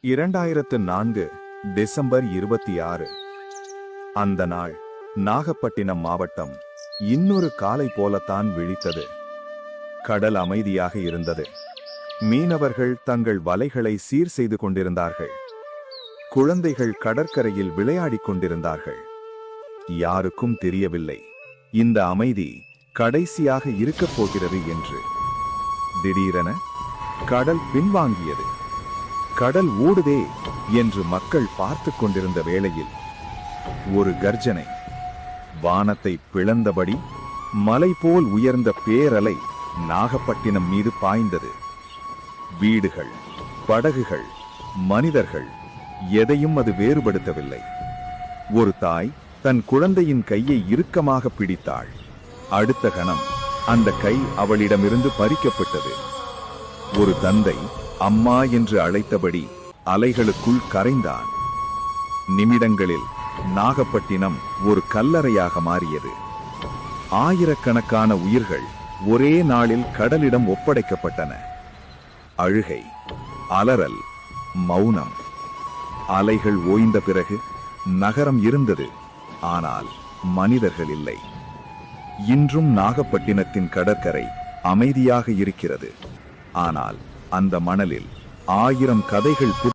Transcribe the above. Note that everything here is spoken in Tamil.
2004 டிசம்பர் 26. அந்த நாள் நாகப்பட்டினம் மாவட்டம் இன்னொரு காலை போலத்தான் விழித்தது. கடல் அமைதியாக இருந்தது. மீனவர்கள் தங்கள் வலைகளை சீர் செய்து கொண்டிருந்தார்கள். குழந்தைகள் கடற்கரையில் விளையாடிக் கொண்டிருந்தார்கள். யாருக்கும் தெரியவில்லை இந்த அமைதி கடைசியாக இருக்கப் போகிறது என்று. திடீரென கடல் பின்வாங்கியது. கடல் ஓடுதே என்று மக்கள் பார்த்து கொண்டிருந்த வேளையில் ஒரு கர்ஜனை, வானத்தை பிளந்தபடி மலை போல் உயர்ந்த பேரலை நாகப்பட்டினம் மீது பாய்ந்தது. வீடுகள், படகுகள், மனிதர்கள், எதையும் அது வேறுபடுத்தவில்லை. ஒரு தாய் தன் குழந்தையின் கையை இறுக்கமாக பிடித்தாள். அடுத்த கணம் அந்த கை அவளிடமிருந்து பறிக்கப்பட்டது. ஒரு தந்தை அம்மா என்று அழைத்தபடி அலைகளுக்குள் கரைந்தான். நிமிடங்களில் நாகப்பட்டினம் ஒரு கல்லறையாக மாறியது. ஆயிரக்கணக்கான உயிர்கள் ஒரே நாளில் கடலிடம் ஒப்படைக்கப்பட்டன. அழுகை, அலறல், மௌனம். அலைகள் ஓய்ந்த பிறகு நகரம் இருந்தது, ஆனால் மனிதர்கள் இல்லை. இன்றும் நாகப்பட்டினத்தின் கடற்கரை அமைதியாக இருக்கிறது. ஆனால் அந்த மணலில் 1000 கதைகள்